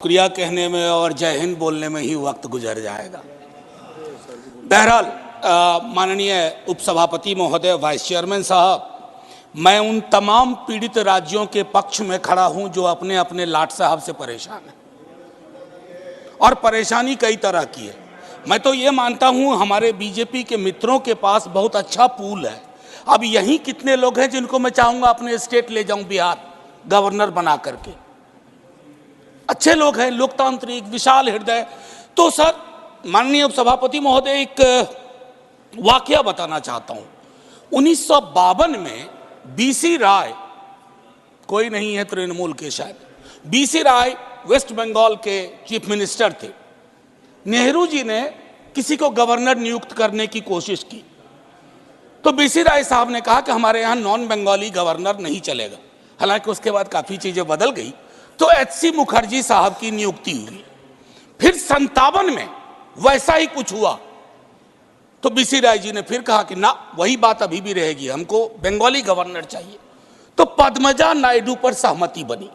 शुक्रिया कहने में और जय हिंद बोलने में ही वक्त गुजर जाएगा। बहरहाल माननीय उपसभापति महोदय, वाइस चेयरमैन साहब, मैं उन तमाम पीड़ित राज्यों के पक्ष में खड़ा हूं जो अपने अपने लाट साहब से परेशान हैं और परेशानी कई तरह की है। मैं तो ये मानता हूं हमारे बीजेपी के मित्रों के पास बहुत अच्छा पूल है। अब यहीं कितने लोग हैं जिनको मैं चाहूँगा अपने स्टेट ले जाऊँ, बिहार गवर्नर बना करके। अच्छे लोग हैं, लोकतांत्रिक, विशाल हृदय। तो सर, माननीय उपसभापति महोदय, एक वाकया बताना चाहता हूं। 1952 में बीसी राय, कोई नहीं है तृणमूल के शायद, बीसी राय वेस्ट बंगाल के चीफ मिनिस्टर थे। नेहरू जी ने किसी को गवर्नर नियुक्त करने की कोशिश की तो बीसी राय साहब ने कहा कि हमारे यहाँ नॉन बंगाली गवर्नर नहीं चलेगा। हालांकि उसके बाद काफ़ी चीज़ें बदल गई तो एचसी मुखर्जी साहब की नियुक्ति हुई। फिर 57 में वैसा ही कुछ हुआ तो बीसी राय जी ने फिर कहा कि ना, वही बात अभी भी रहेगी, हमको बंगाली गवर्नर चाहिए। तो पद्मजा नायडू पर सहमति बनी।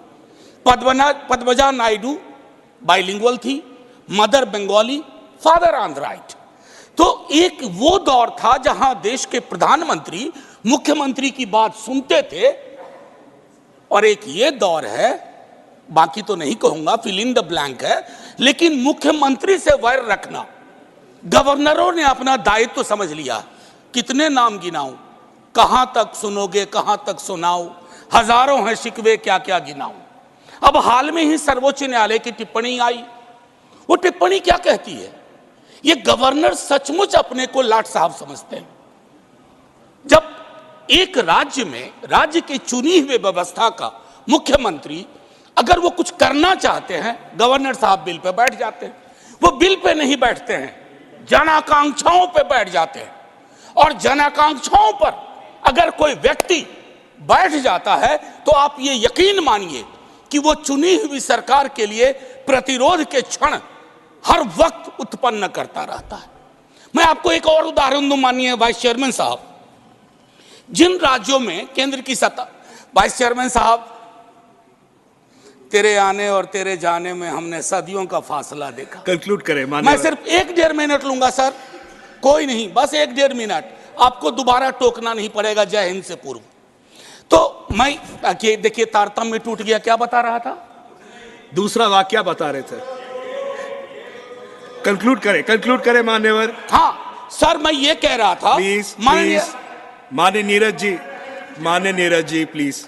पद्मजा नायडू बाइलिंगुअल थी, मदर बंगाली, फादर आंध्राइट। तो एक वो दौर था जहां देश के प्रधानमंत्री मुख्यमंत्री की बात सुनते थे, और एक ये दौर है, बाकी तो नहीं कहूंगा, फिल इन द ब्लैंक है, लेकिन मुख्यमंत्री से वैर रखना। गवर्नरों ने अपना दायित्व समझ लिया। कितने नाम गिनाऊं, कहां तक सुनोगे, कहां तक सुनाऊं, हजारों हैं शिकवे, क्या क्या गिनाऊं। अब हाल में ही सर्वोच्च न्यायालय की टिप्पणी आई। वो टिप्पणी क्या कहती है? ये गवर्नर सचमुच अपने को लाट साहब समझते हैं। जब एक राज्य में राज्य की चुनी हुई व्यवस्था का मुख्यमंत्री अगर वो कुछ करना चाहते हैं, गवर्नर साहब बिल पे बैठ जाते हैं। वो बिल पे नहीं बैठते हैं, जन आकांक्षाओं पे बैठ जाते हैं। और जन आकांक्षाओं पर अगर कोई व्यक्ति बैठ जाता है तो आप ये यकीन मानिए कि वो चुनी हुई सरकार के लिए प्रतिरोध के क्षण हर वक्त उत्पन्न करता रहता है। मैं आपको एक और उदाहरण दूं, माननीय वाइस चेयरमैन साहब। जिन राज्यों में केंद्र की सत्ता, वाइस चेयरमैन साहब, तेरे आने और तेरे जाने में हमने सदियों का फासला देखा। कंक्लूड करें। मैं सिर्फ 1-1.5 मिनट लूंगा सर, कोई नहीं, बस 1-1.5 मिनट। आपको दोबारा टोकना नहीं पड़ेगा जय हिंद से पूर्व। तो मैं देखिए तारतम्य टूट गया। क्या बता रहा था? दूसरा वाक्य बता रहे थे। कंक्लूड करें मान्यवर। हाँ सर, मैं ये कह रहा था, प्लीज माननीय नीरज जी प्लीज।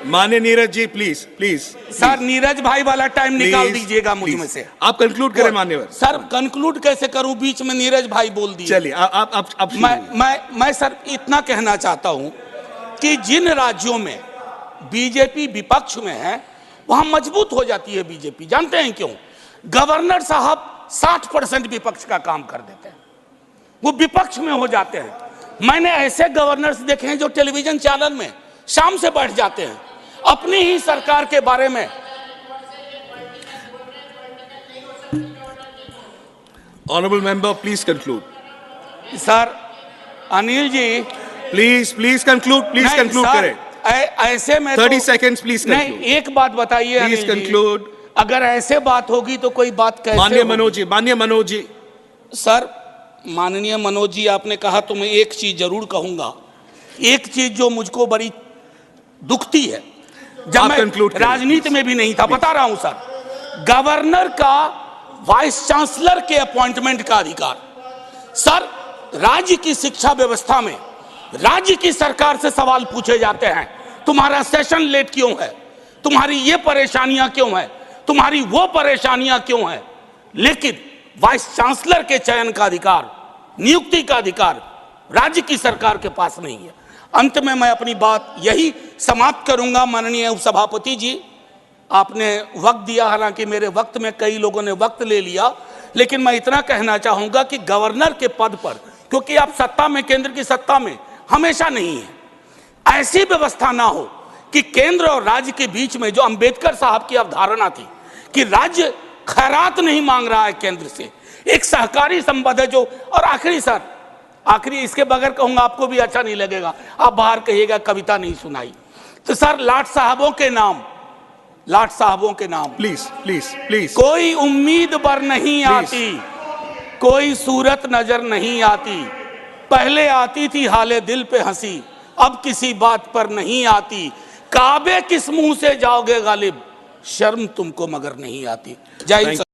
माननीय नीरज जी प्लीज। सर, नीरज भाई वाला टाइम निकाल दीजिएगा मुझ में से। आप कंक्लूड करें मान्यवर। सर, कंक्लूड कैसे करूं? बीच में नीरज भाई बोल दिए। चलिए आप मैं सर इतना कहना चाहता हूं कि जिन राज्यों में बीजेपी विपक्ष में है वहां मजबूत हो जाती है बीजेपी। जानते हैं क्यों? गवर्नर साहब 60% विपक्ष का काम कर देते हैं, वो विपक्ष में हो जाते हैं। मैंने ऐसे गवर्नर्स देखे हैं जो टेलीविजन चैनल में शाम से बैठ जाते हैं अपनी ही सरकार के बारे में। Honourable member please conclude. Sir, Anil ji please conclude करें। ऐसे में 30 सेकेंड्स प्लीज। नहीं, एक बात बताइए प्लीज कंक्लूड। अगर ऐसे बात होगी तो कोई बात कैसे? माननीय मनोज जी। सर, माननीय मनोज जी, आपने कहा तो मैं एक चीज जरूर कहूंगा। एक चीज जो मुझको बड़ी दुखती है, जब मैं राजनीति में भी नहीं था, बता रहा हूं सर, गवर्नर का वाइस चांसलर के अपॉइंटमेंट का अधिकार। सर, राज्य की शिक्षा व्यवस्था में राज्य की सरकार से सवाल पूछे जाते हैं, तुम्हारा सेशन लेट क्यों है, तुम्हारी ये परेशानियां क्यों है, तुम्हारी वो परेशानियां क्यों है। लेकिन वाइस चांसलर के चयन का अधिकार, नियुक्ति का अधिकार राज्य की सरकार के पास नहीं है। अंत में मैं अपनी बात यही समाप्त करूंगा। माननीय उपसभापति जी, आपने वक्त दिया, हालांकि मेरे वक्त में कई लोगों ने वक्त ले लिया, लेकिन मैं इतना कहना चाहूंगा कि गवर्नर के पद पर, क्योंकि आप सत्ता में, केंद्र की सत्ता में हमेशा नहीं है, ऐसी व्यवस्था ना हो कि केंद्र और राज्य के बीच में जो अंबेडकर साहब की अवधारणा थी कि राज्य खैरात नहीं मांग रहा है केंद्र से, एक सहकारी संबंध है जो। और आखिरी सर, आखिरी इसके बगैर कहूंगा आपको भी अच्छा नहीं लगेगा, आप बाहर कहिएगा कविता नहीं सुनाई। तो सर लाट साहबों के नाम, लाट साहबों के नाम Please, please, please. कोई उम्मीद पर नहीं आती, कोई सूरत नजर नहीं आती, पहले आती थी हाले दिल पे हंसी, अब किसी बात पर नहीं आती, काबे किस मुंह से जाओगे गालिब, शर्म तुमको मगर नहीं आती। जय हिंद।